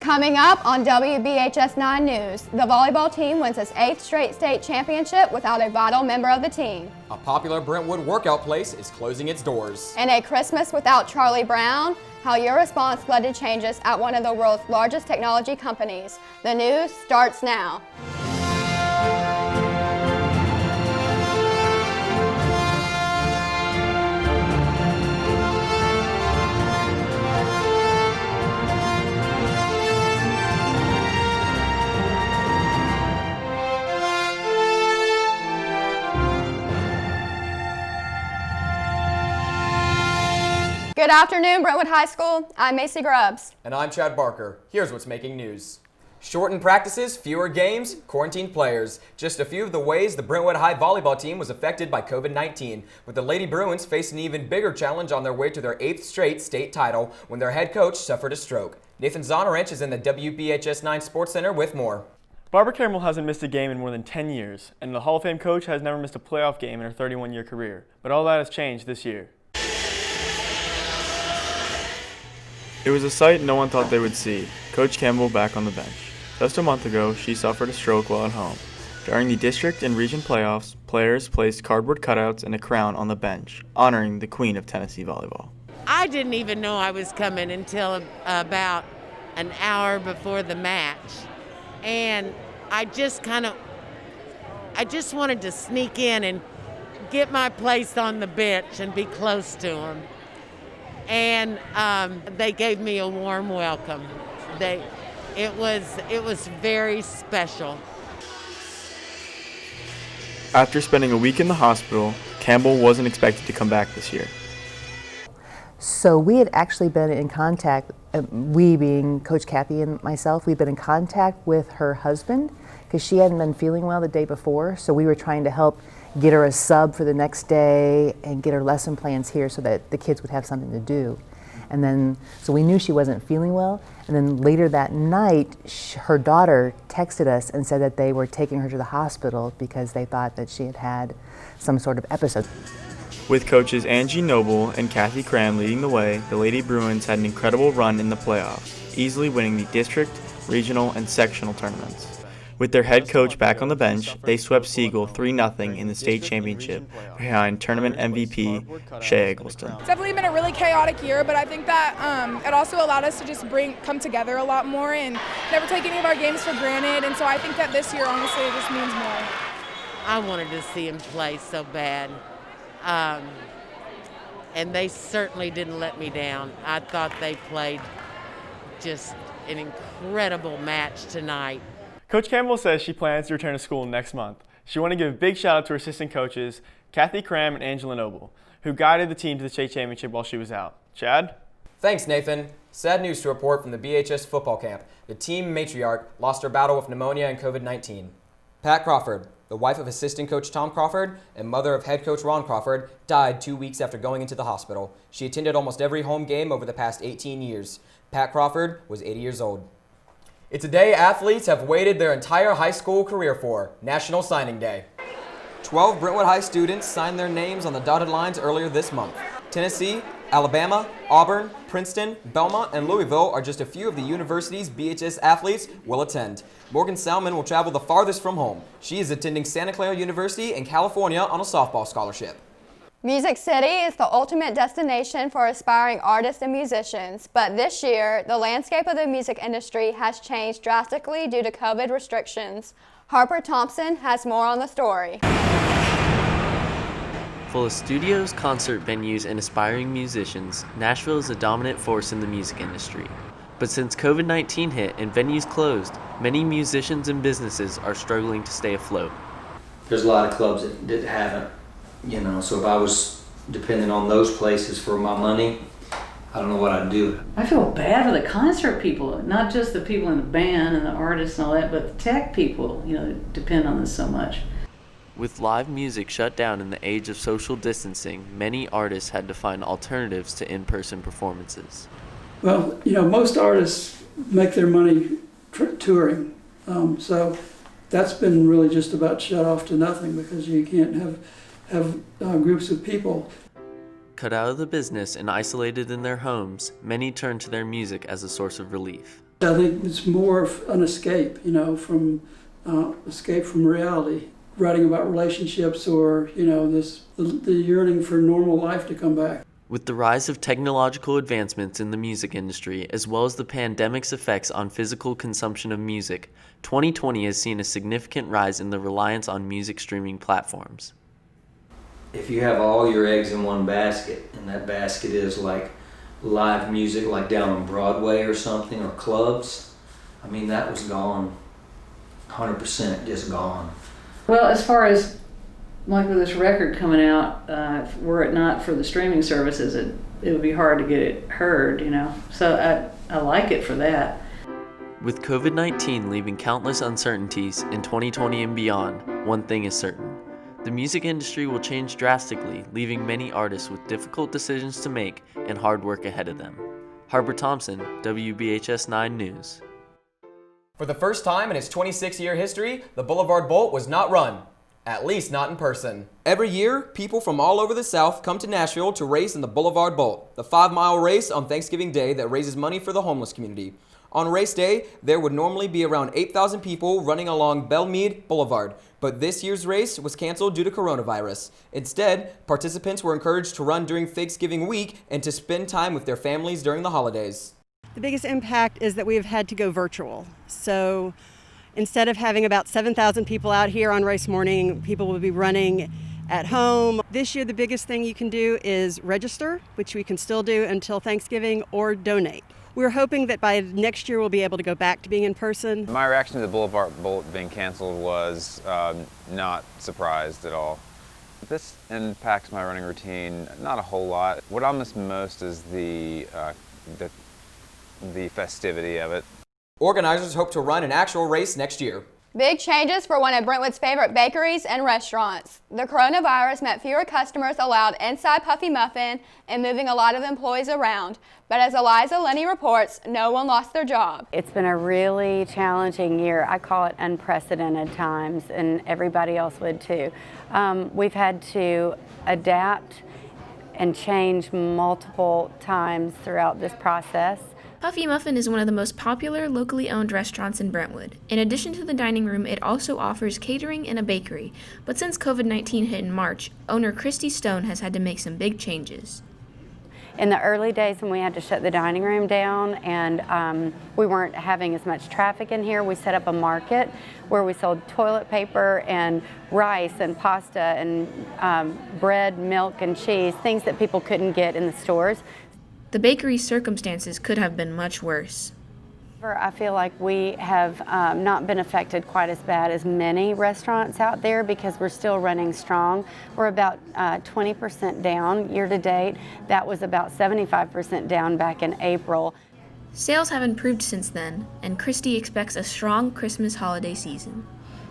Coming up on WBHS 9 News, the volleyball team wins its 8th straight state championship without a vital member of the team. A popular Brentwood workout place is closing its doors. And a Christmas without Charlie Brown, how your response led to changes at one of the world's largest technology companies. The news starts now. Good afternoon, Brentwood High School. I'm Macy Grubbs. And I'm Chad Barker. Here's what's making news. Shortened practices, fewer games, quarantined players. Just a few of the ways the Brentwood High volleyball team was affected by COVID-19, with the Lady Bruins facing an even bigger challenge on their way to their 8th straight state title when their head coach suffered a stroke. Nathan Zonorich is in the WBHS 9 Sports Center with more. Barbara Campbell hasn't missed a game in more than 10 years, and the Hall of Fame coach has never missed a playoff game in her 31-year career. But all that has changed this year. It was a sight no one thought they would see, Coach Campbell back on the bench. Just a month ago, she suffered a stroke while at home. During the district and region playoffs, players placed cardboard cutouts and a crown on the bench, honoring the Queen of Tennessee volleyball. I didn't even know I was coming until about an hour before the match. And I just wanted to sneak in and get my place on the bench and be close to them. And they gave me a warm welcome. It was very special. After spending a week in the hospital, Campbell wasn't expected to come back this year. So we had actually been in contact, we being Coach Kathy and myself, we'd been in contact with her husband because she hadn't been feeling well the day before. So we were trying to help get her a sub for the next day and get her lesson plans here so that the kids would have something to do. And then, so we knew she wasn't feeling well. And then later that night, her daughter texted us and said that they were taking her to the hospital because they thought that she had had some sort of episode. With coaches Angie Noble and Kathy Cram leading the way, the Lady Bruins had an incredible run in the playoffs, easily winning the district, regional, and sectional tournaments. With their head coach back on the bench, they swept Siegel 3-0 in the state championship behind tournament MVP Shea Eggleston. It's definitely been a really chaotic year, but I think that it also allowed us to just come together a lot more and never take any of our games for granted. And so I think that this year, honestly, it just means more. I wanted to see him play so bad. And they certainly didn't let me down. I thought they played just an incredible match tonight. Coach Campbell says she plans to return to school next month. She wanted to give a big shout out to her assistant coaches, Kathy Cram and Angela Noble, who guided the team to the state championship while she was out. Chad? Thanks, Nathan. Sad news to report from the BHS football camp. The team matriarch lost her battle with pneumonia and COVID-19. Pat Crawford, the wife of assistant coach Tom Crawford and mother of head coach Ron Crawford, died 2 weeks after going into the hospital. She attended almost every home game over the past 18 years. Pat Crawford was 80 years old. It's a day athletes have waited their entire high school career for, National Signing Day. 12 Brentwood High students signed their names on the dotted lines earlier this month. Tennessee, Alabama, Auburn, Princeton, Belmont, and Louisville are just a few of the university's BHS athletes will attend. Morgan Salmon will travel the farthest from home. She is attending Santa Clara University in California on a softball scholarship. Music City is the ultimate destination for aspiring artists and musicians, but this year, the landscape of the music industry has changed drastically due to COVID restrictions. Harper Thompson has more on the story. Full of studios, concert venues, and aspiring musicians, Nashville is a dominant force in the music industry. But since COVID-19 hit and venues closed, many musicians and businesses are struggling to stay afloat. There's a lot of clubs that haven't. So if I was dependent on those places for my money, I don't know what I'd do. I feel bad for the concert people, not just the people in the band and the artists and all that, but the tech people, depend on this so much. With live music shut down in the age of social distancing, many artists had to find alternatives to in-person performances. Well, most artists make their money touring, so that's been really just about shut off to nothing because you can't have groups of people. Cut out of the business and isolated in their homes, many turned to their music as a source of relief. I think it's more of an escape, from escape from reality. Writing about relationships or, the yearning for normal life to come back. With the rise of technological advancements in the music industry, as well as the pandemic's effects on physical consumption of music, 2020 has seen a significant rise in the reliance on music streaming platforms. If you have all your eggs in one basket, and that basket is like live music, like down on Broadway or something, or clubs, that was gone. 100% just gone. Well, as far as like with this record coming out, were it not for the streaming services, it would be hard to get it heard, So I like it for that. With COVID-19 leaving countless uncertainties in 2020 and beyond, one thing is certain. The music industry will change drastically, leaving many artists with difficult decisions to make and hard work ahead of them. Harper Thompson, WBHS 9 News. For the first time in its 26-year history, the Boulevard Bolt was not run. At least not in person. Every year, people from all over the South come to Nashville to race in the Boulevard Bolt, the 5-mile race on Thanksgiving Day that raises money for the homeless community. On race day, there would normally be around 8,000 people running along Belmead Boulevard, but this year's race was canceled due to coronavirus. Instead, participants were encouraged to run during Thanksgiving week and to spend time with their families during the holidays. The biggest impact is that we have had to go virtual. So instead of having about 7,000 people out here on race morning, people will be running at home. This year, the biggest thing you can do is register, which we can still do until Thanksgiving, or donate. We're hoping that by next year we'll be able to go back to being in person. My reaction to the Boulevard Bolt being canceled was not surprised at all. This impacts my running routine not a whole lot. What I'll miss most is the festivity of it. Organizers hope to run an actual race next year. Big changes for one of Brentwood's favorite bakeries and restaurants. The coronavirus meant fewer customers allowed inside Puffy Muffin and moving a lot of employees around. But as Eliza Lenny reports, no one lost their job. It's been a really challenging year. I call it unprecedented times, and everybody else would too. We've had to adapt and change multiple times throughout this process. Puffy Muffin is one of the most popular locally owned restaurants in Brentwood. In addition to the dining room, it also offers catering and a bakery. But since COVID-19 hit in March, owner Christy Stone has had to make some big changes. In the early days when we had to shut the dining room down and we weren't having as much traffic in here, we set up a market where we sold toilet paper and rice and pasta and bread, milk, and cheese, things that people couldn't get in the stores. The bakery's circumstances could have been much worse. I feel like we have not been affected quite as bad as many restaurants out there because we're still running strong. We're about 20% down year to date. That was about 75% down back in April. Sales have improved since then, and Christy expects a strong Christmas holiday season.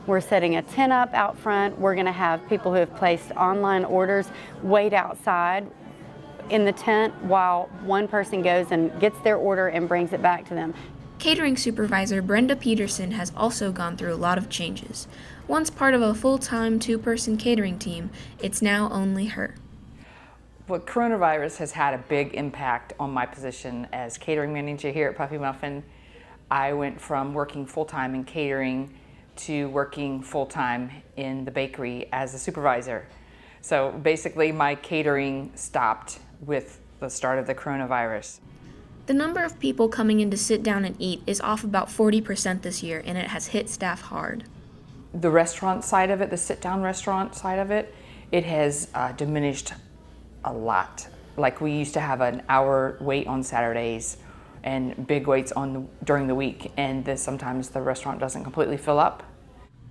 We're setting a tent up out front. We're going to have people who have placed online orders wait outside in the tent while one person goes and gets their order and brings it back to them. Catering supervisor Brenda Peterson has also gone through a lot of changes. Once part of a full-time 2-person catering team, it's now only her. Well, coronavirus has had a big impact on my position as catering manager here at Puffy Muffin. I went from working full-time in catering to working full-time in the bakery as a supervisor. So basically my catering stopped with the start of the coronavirus. The number of people coming in to sit down and eat is off about 40% this year, and it has hit staff hard. The restaurant side of it, the sit-down restaurant side of it, it has diminished a lot. Like we used to have an hour wait on Saturdays and big waits during the week, and sometimes the restaurant doesn't completely fill up.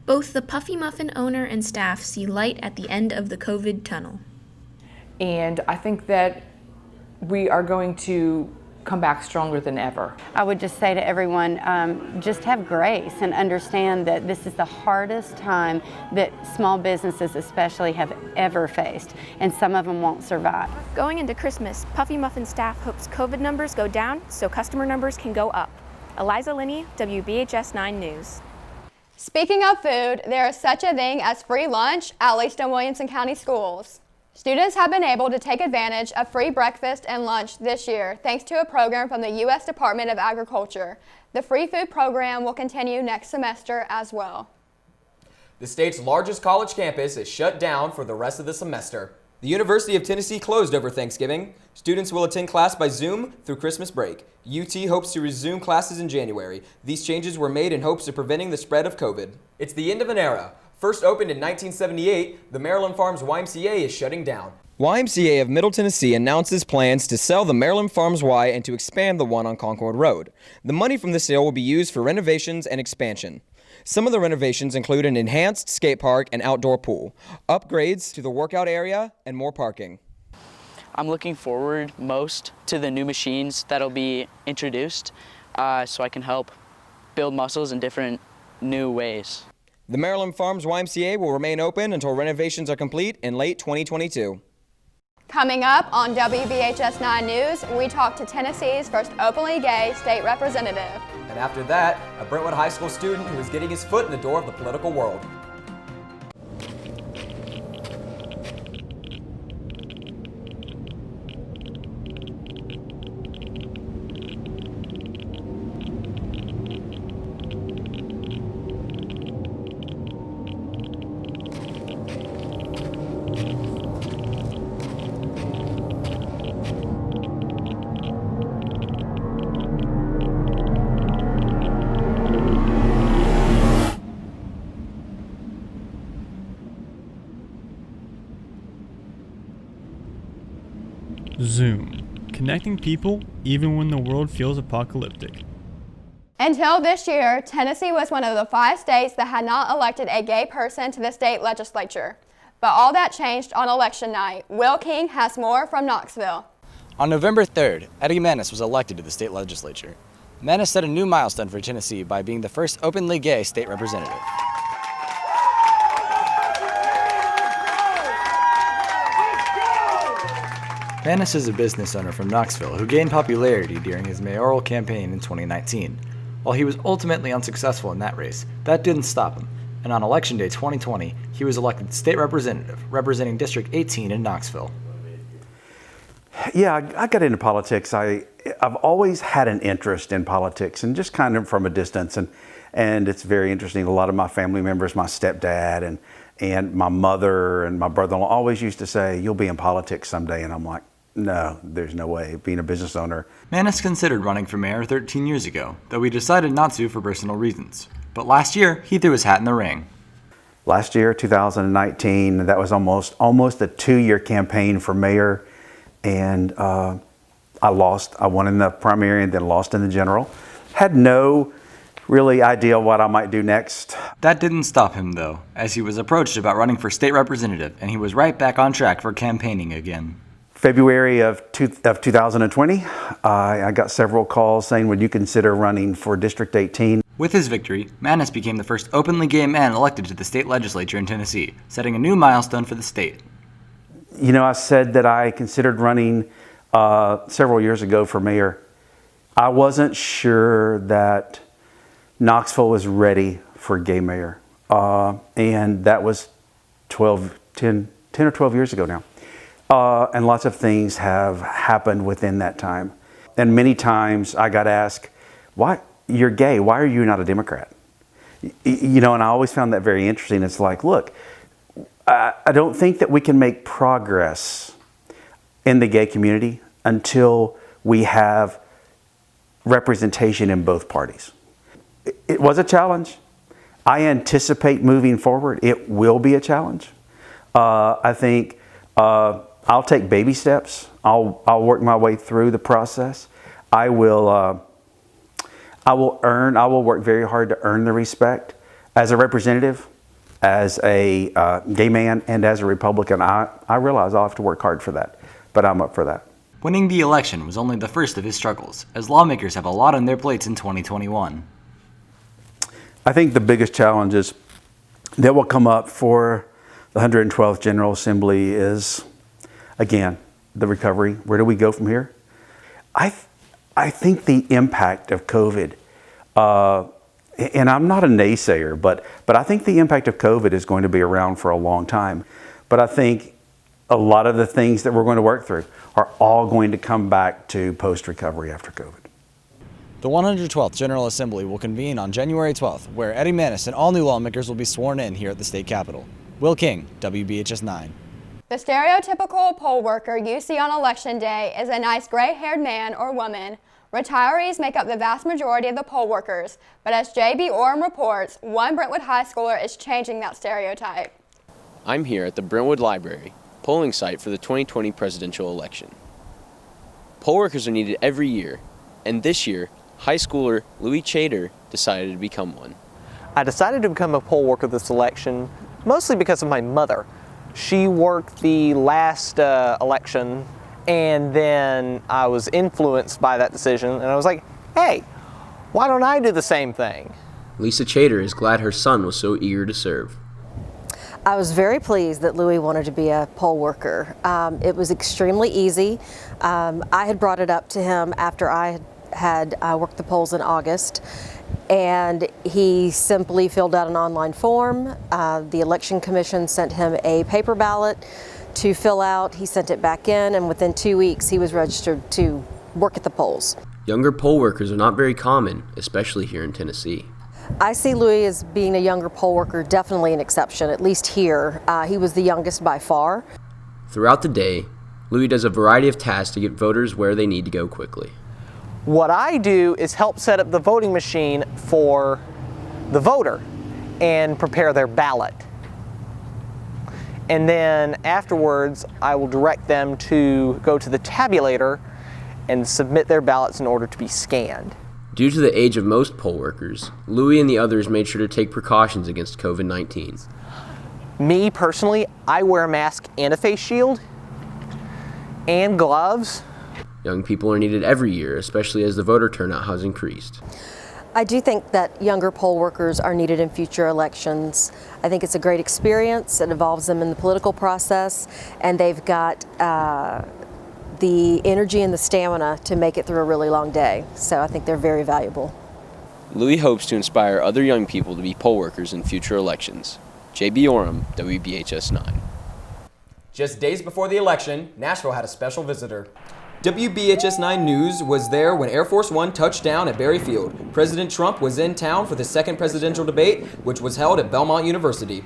Both the Puffy Muffin owner and staff see light at the end of the COVID tunnel. And I think that we are going to come back stronger than ever. I would just say to everyone, just have grace and understand that this is the hardest time that small businesses especially have ever faced, and some of them won't survive. Going into Christmas, Puffy Muffin staff hopes COVID numbers go down so customer numbers can go up. Eliza Lenny, WBHS 9 News. Speaking of food, there is such a thing as free lunch, at least in Williamson County schools. Students have been able to take advantage of free breakfast and lunch this year thanks to a program from the U.S. Department of Agriculture. The free food program will continue next semester as well. The state's largest college campus is shut down for the rest of the semester. The University of Tennessee closed over Thanksgiving. Students will attend class by Zoom through Christmas break. UT hopes to resume classes in January. These changes were made in hopes of preventing the spread of COVID. It's the end of an era. First opened in 1978, the Maryland Farms YMCA is shutting down. YMCA of Middle Tennessee announces plans to sell the Maryland Farms Y and to expand the one on Concord Road. The money from the sale will be used for renovations and expansion. Some of the renovations include an enhanced skate park and outdoor pool, upgrades to the workout area, and more parking. I'm looking forward most to the new machines that'll be introduced so I can help build muscles in different new ways. The Maryland Farms YMCA will remain open until renovations are complete in late 2022. Coming up on WBHS 9 News, we talk to Tennessee's first openly gay state representative. And after that, a Brentwood High School student who is getting his foot in the door of the political world. Zoom, connecting people even when the world feels apocalyptic. Until this year, Tennessee was one of the 5 states that had not elected a gay person to the state legislature. But all that changed on election night. Will King has more from Knoxville. On November 3rd, Eddie Manis was elected to the state legislature. Manis set a new milestone for Tennessee by being the first openly gay state representative. Manis is a business owner from Knoxville who gained popularity during his mayoral campaign in 2019. While he was ultimately unsuccessful in that race, that didn't stop him, and on Election Day 2020, he was elected state representative, representing District 18 in Knoxville. Yeah, I got into politics. I've always had an interest in politics, and just kind of from a distance, and it's very interesting. A lot of my family members, my stepdad and my mother and my brother-in-law always used to say, "You'll be in politics someday," and I'm like, no, there's no way, being a business owner. Manis considered running for mayor 13 years ago, though he decided not to for personal reasons. But last year, he threw his hat in the ring. Last year, 2019, that was almost a 2-year campaign for mayor, and I lost. I won in the primary and then lost in the general. Had no really idea what I might do next. That didn't stop him, though, as he was approached about running for state representative, and he was right back on track for campaigning again. February of 2020, I got several calls saying, would you consider running for District 18? With his victory, Manis became the first openly gay man elected to the state legislature in Tennessee, setting a new milestone for the state. You know, I said that I considered running several years ago for mayor. I wasn't sure that Knoxville was ready for a gay mayor. And that was 10 or 12 years ago now. And lots of things have happened within that time. And many times I got asked, why, you're gay, why are you not a Democrat? You know, and I always found that very interesting. It's like, look, I don't think that we can make progress in the gay community until we have representation in both parties. It was a challenge. I anticipate moving forward, it will be a challenge. I think I'll take baby steps. I'll work my way through the process. I will work very hard to earn the respect as a representative, as a gay man, and as a Republican. I realize I'll have to work hard for that, but I'm up for that. Winning the election was only the first of his struggles, as lawmakers have a lot on their plates in 2021. I think the biggest challenges that will come up for the 112th General Assembly is, again, the recovery. Where do we go from here? I think the impact of COVID, and I'm not a naysayer, but I think the impact of COVID is going to be around for a long time. But I think a lot of the things that we're going to work through are all going to come back to post-recovery after COVID. The 112th General Assembly will convene on January 12th, where Eddie Manis and all new lawmakers will be sworn in here at the state capitol. Will King, WBHS 9. The stereotypical poll worker you see on Election Day is a nice gray-haired man or woman. Retirees make up the vast majority of the poll workers, but as J.B. Orem reports, one Brentwood high schooler is changing that stereotype. I'm here at the Brentwood Library, polling site for the 2020 presidential election. Poll workers are needed every year, and this year, high schooler Louis Chater decided to become one. I decided to become a poll worker this election mostly because of my mother. She worked the last election, and then I was influenced by that decision, and I was like, hey, why don't I do the same thing? Lisa Chater is glad her son was so eager to serve. I was very pleased that Louis wanted to be a poll worker. It was extremely easy. I had brought it up to him after I had worked the polls in August, and he simply filled out an online form. The Election Commission sent him a paper ballot to fill out. He sent it back in, and within 2 weeks he was registered to work at the polls. Younger poll workers are not very common, especially here in Tennessee. I see Louis as being a younger poll worker, definitely an exception, at least here. He was the youngest by far. Throughout the day, Louis does a variety of tasks to get voters where they need to go quickly. What I do is help set up the voting machine for the voter and prepare their ballot. And then afterwards, I will direct them to go to the tabulator and submit their ballots in order to be scanned. Due to the age of most poll workers, Louis and the others made sure to take precautions against COVID-19. Me personally, I wear a mask and a face shield and gloves. Young people are needed every year, especially as the voter turnout has increased. I do think that younger poll workers are needed in future elections. I think it's a great experience. It involves them in the political process, and they've got the energy and the stamina to make it through a really long day. So I think they're very valuable. Louis hopes to inspire other young people to be poll workers in future elections. J.B. Orem, WBHS 9. Just days before the election, Nashville had a special visitor. WBHS 9 News was there when Air Force One touched down at Berry Field. President Trump was in town for the second presidential debate, which was held at Belmont University.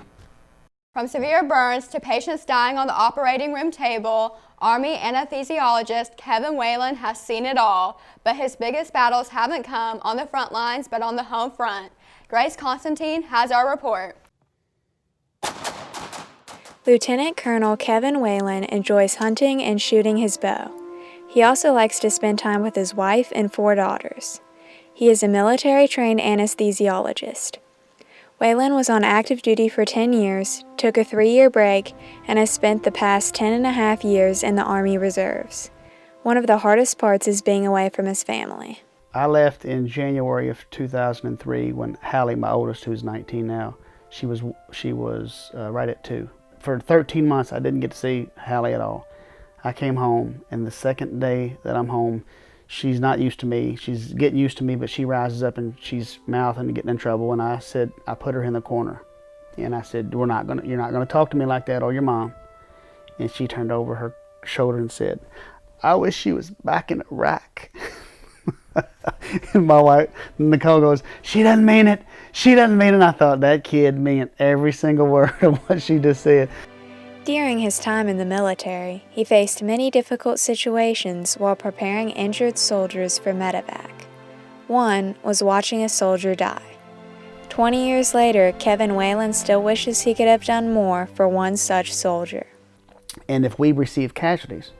From severe burns to patients dying on the operating room table, Army anesthesiologist Kevin Whalen has seen it all, but his biggest battles haven't come on the front lines but on the home front. Grace Constantine has our report. Lieutenant Colonel Kevin Whalen enjoys hunting and shooting his bow. He also likes to spend time with his wife and 4 daughters. He is a military-trained anesthesiologist. Whalen was on active duty for 10 years, took a 3-year break, and has spent the past 10.5 years in the Army Reserves. One of the hardest parts is being away from his family. I left in January of 2003 when Hallie, my oldest, who's 19 now, she was right at 2. For 13 months, I didn't get to see Hallie at all. I came home, and the second day that I'm home, she's not used to me. She's getting used to me, but she rises up and she's mouthing and getting in trouble. And I put her in the corner, and I said, you're not gonna talk to me like that, or your mom. And she turned over her shoulder and said, I wish she was back in Iraq. And my wife, Nicole, goes, she doesn't mean it. She doesn't mean it. And I thought that kid meant every single word of what she just said. During his time in the military, he faced many difficult situations while preparing injured soldiers for medevac. One was watching a soldier die. 20 years later, Kevin Whalen still wishes he could have done more for one such soldier. And if we receive casualties,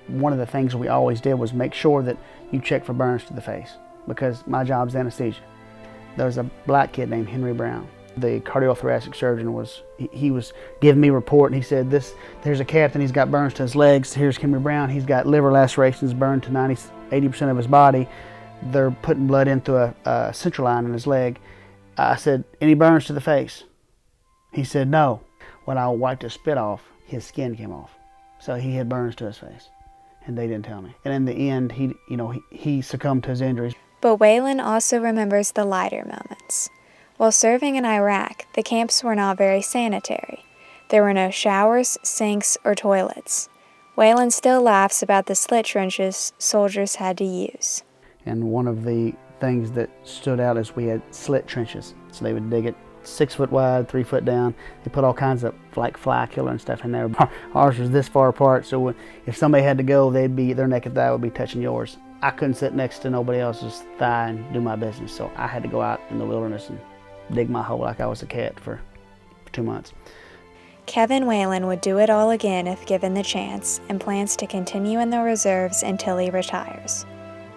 one of the things we always did was make sure that you check for burns to the face, because my job's anesthesia. There was a black kid named Henry Brown. The cardiothoracic surgeon was giving me a report, and he said, there's a captain, he's got burns to his legs. Here's Henry Brown, he's got liver lacerations burned to 80% of his body. They're putting blood into a central line in his leg. I said, any burns to the face? He said, no. When I wiped his spit off, his skin came off. So he had burns to his face, and they didn't tell me. And in the end, he succumbed to his injuries. But Whalen also remembers the lighter moments. While serving in Iraq, the camps were not very sanitary. There were no showers, sinks, or toilets. Waylon still laughs about the slit trenches soldiers had to use. And one of the things that stood out is we had slit trenches. So they would dig it 6 foot wide, 3 foot down. They put all kinds of like fly killer and stuff in there. Ours was this far apart, so if somebody had to go, their naked thigh would be touching yours. I couldn't sit next to nobody else's thigh and do my business, so I had to go out in the wilderness and dig my hole like I was a cat for 2 months. Kevin Whalen would do it all again if given the chance, and plans to continue in the reserves until he retires.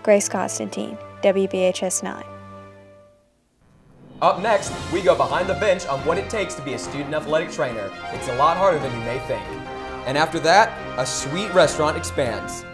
Grace Constantine, WBHS 9. Up next, we go behind the bench on what it takes to be a student athletic trainer. It's a lot harder than you may think. And after that, a sweet restaurant expands.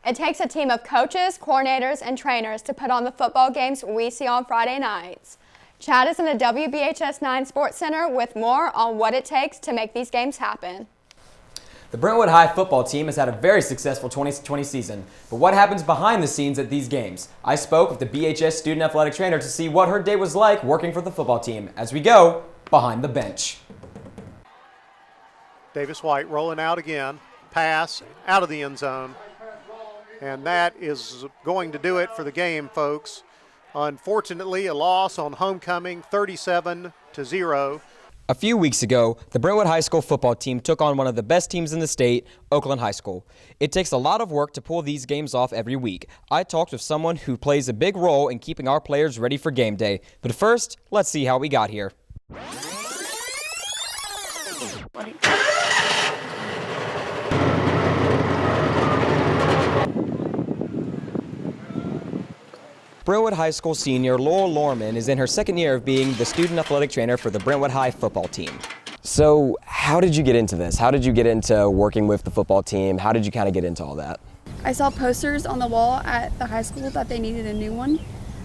It takes a team of coaches, coordinators, and trainers to put on the football games we see on Friday nights. Chad is in the WBHS 9 Sports Center with more on what it takes to make these games happen. The Brentwood High football team has had a very successful 2020 season, but what happens behind the scenes at these games? I spoke with the BHS student athletic trainer to see what her day was like working for the football team as we go behind the bench. Davis White rolling out again, pass out of the end zone. And that is going to do it for the game, folks. Unfortunately, a loss on homecoming, 37-0. A few weeks ago, the Brentwood High School football team took on one of the best teams in the state, Oakland High School. It takes a lot of work to pull these games off every week. I talked with someone who plays a big role in keeping our players ready for game day. But first, let's see how we got here. Brentwood High School senior Laurel Lorman is in her second year of being the student athletic trainer for the Brentwood High football team. So how did you get into this? How did you get into working with the football team? How did you kind of get into all that? I saw posters on the wall at the high school that they needed a new one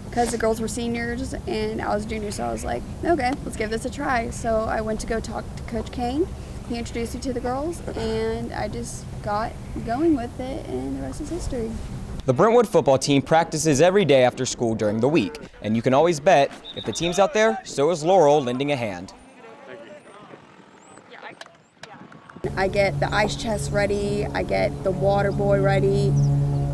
because the girls were seniors and I was a junior, so I was like, okay, let's give this a try. So I went to go talk to Coach Kane. He introduced me to the girls and I just got going with it and the rest is history. The Brentwood football team practices every day after school during the week, and you can always bet if the team's out there, so is Laurel lending a hand. I get the ice chest ready, I get the water boy ready,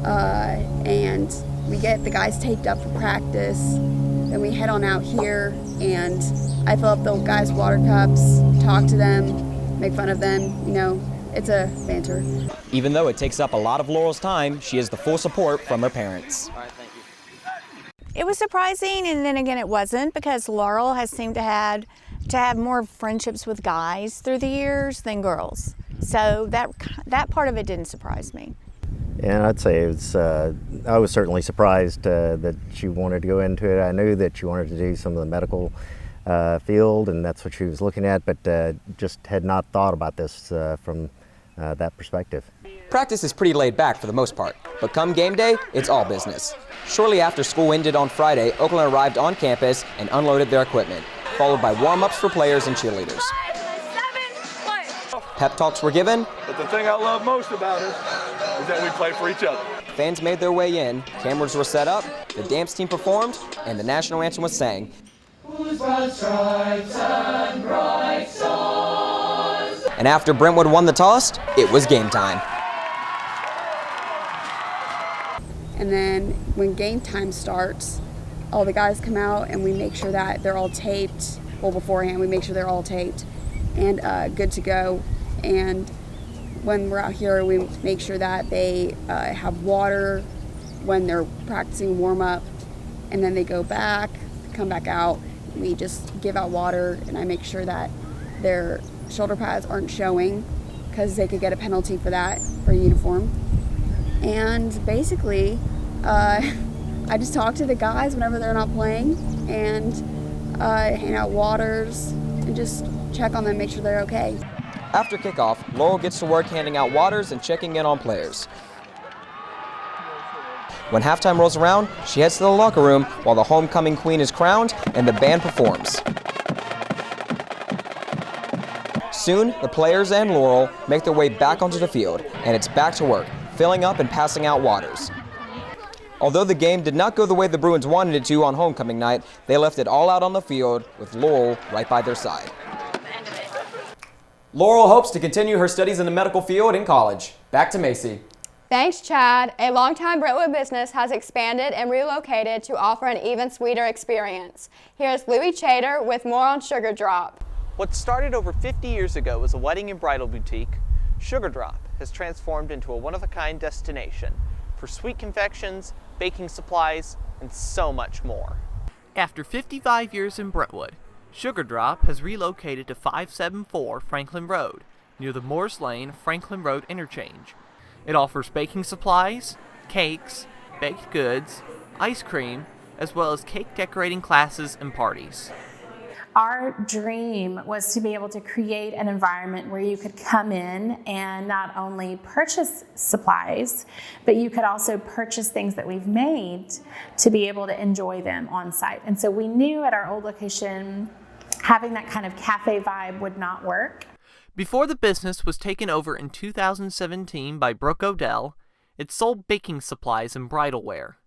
and we get the guys taped up for practice. Then we head on out here, and I fill up the guys' water cups, talk to them, make fun of them, you know. It's a banter. Even though it takes up a lot of Laurel's time, she has the full support from her parents. It was surprising, and then again it wasn't, because Laurel has seemed to have more friendships with guys through the years than girls. So that part of it didn't surprise me. And I'd say it's, I was certainly surprised that she wanted to go into it. I knew that she wanted to do some of the medical field, and that's what she was looking at, but just had not thought about this from that perspective. Practice is pretty laid back for the most part, but come game day, it's all business. Shortly after school ended on Friday, Oakland arrived on campus and unloaded their equipment, followed by warm-ups for players and cheerleaders. Pep talks were given. But the thing I love most about us is that we play for each other. Fans made their way in, cameras were set up, the dance team performed, and the national anthem was sang. Whose broad stripes and bright stars. And after Brentwood won the toss, it was game time. And then when game time starts, all the guys come out and we make sure that they're all taped. Well, beforehand, we make sure they're all taped and good to go. And when we're out here, we make sure that they have water when they're practicing warm-up. And then they go back, come back out. We just give out water, and I make sure that their shoulder pads aren't showing because they could get a penalty for that, for uniform. And basically, I just talk to the guys whenever they're not playing and hand out waters, and just check on them, make sure they're okay. After kickoff, Laurel gets to work handing out waters and checking in on players. When halftime rolls around, she heads to the locker room while the homecoming queen is crowned and the band performs. Soon, the players and Laurel make their way back onto the field, and it's back to work, filling up and passing out waters. Although the game did not go the way the Bruins wanted it to on homecoming night, they left it all out on the field with Laurel right by their side. Laurel hopes to continue her studies in the medical field in college. Back to Macy. Thanks, Chad. A longtime Brentwood business has expanded and relocated to offer an even sweeter experience. Here's Louie Chater with more on Sugar Drop. What started over 50 years ago as a wedding and bridal boutique, Sugar Drop has transformed into a one-of-a-kind destination for sweet confections, baking supplies, and so much more. After 55 years in Brentwood, Sugar Drop has relocated to 574 Franklin Road, near the Morris Lane Franklin Road interchange. It offers baking supplies, cakes, baked goods, ice cream, as well as cake decorating classes and parties. Our dream was to be able to create an environment where you could come in and not only purchase supplies, but you could also purchase things that we've made to be able to enjoy them on site. And so we knew at our old location, having that kind of cafe vibe would not work. Before the business was taken over in 2017 by Brooke Odell, it sold baking supplies and bridal wear.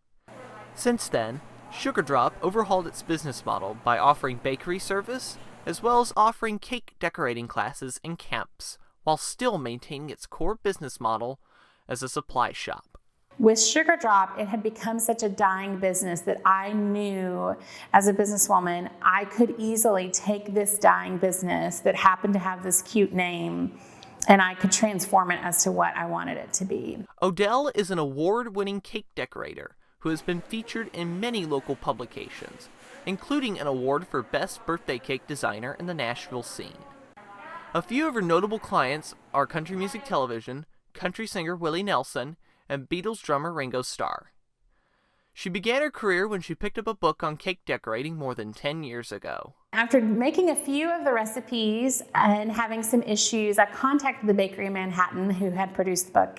Since then, Sugar Drop overhauled its business model by offering bakery service, as well as offering cake decorating classes and camps, while still maintaining its core business model as a supply shop. With Sugar Drop, it had become such a dying business that I knew as a businesswoman, I could easily take this dying business that happened to have this cute name, and I could transform it as to what I wanted it to be. Odell is an award-winning cake decorator who has been featured in many local publications, including an award for Best Birthday Cake Designer in the Nashville scene. A few of her notable clients are country music television, country singer Willie Nelson, and Beatles drummer Ringo Starr. She began her career when she picked up a book on cake decorating more than 10 years ago. After making a few of the recipes and having some issues, I contacted the bakery in Manhattan who had produced the book,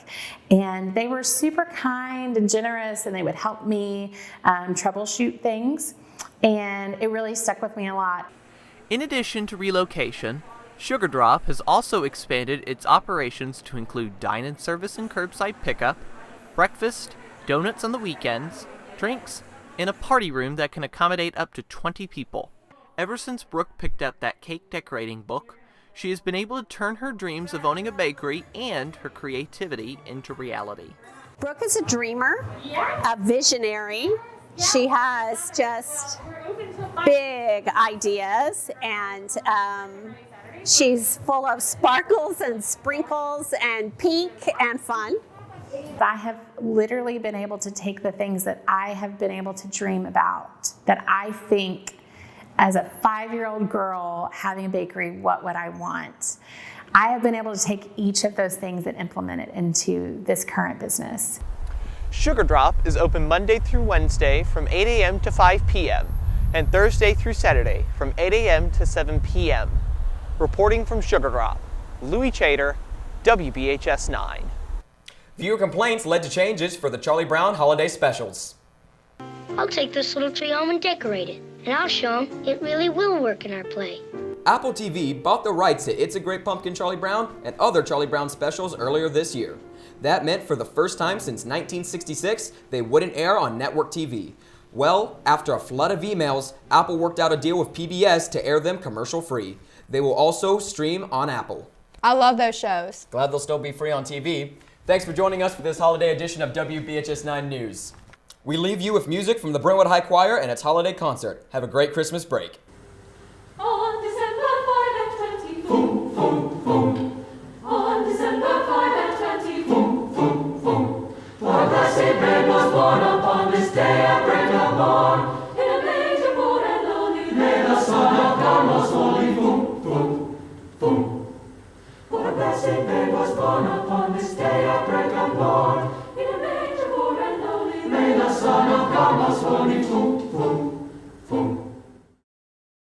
and they were super kind and generous, and they would help me troubleshoot things, and it really stuck with me a lot. In addition to relocation, Sugar Drop has also expanded its operations to include dine-in service and curbside pickup, breakfast, donuts on the weekends, drinks, and a party room that can accommodate up to 20 people. Ever since Brooke picked up that cake decorating book, she has been able to turn her dreams of owning a bakery and her creativity into reality. Brooke is a dreamer, a visionary. She has just big ideas, and she's full of sparkles and sprinkles and pink and fun. I have literally been able to take the things that I have been able to dream about, that I think as a 5-year-old girl having a bakery, what would I want? I have been able to take each of those things and implement it into this current business. Sugar Drop is open Monday through Wednesday from 8 a.m. to 5 p.m. and Thursday through Saturday from 8 a.m. to 7 p.m. Reporting from Sugar Drop, Louie Chater, WBHS 9. Viewer complaints led to changes for the Charlie Brown holiday specials. I'll take this little tree home and decorate it, and I'll show them it really will work in our play. Apple TV bought the rights to It's a Great Pumpkin Charlie Brown and other Charlie Brown specials earlier this year. That meant for the first time since 1966, they wouldn't air on network TV. Well, after a flood of emails, Apple worked out a deal with PBS to air them commercial-free. They will also stream on Apple. I love those shows. Glad they'll still be free on TV. Thanks for joining us for this holiday edition of WBHS 9 News. We leave you with music from the Brentwood High Choir and its holiday concert. Have a great Christmas break. On December 5 and 20, boom, boom, boom. On December 5 and 20, boom, boom, boom. For a blessed babe was born upon this day at break of dawn. In a manger poor and lowly, lay the Son of God most holy, boom, boom, boom. For a blessed babe was born upon this day at break of dawn.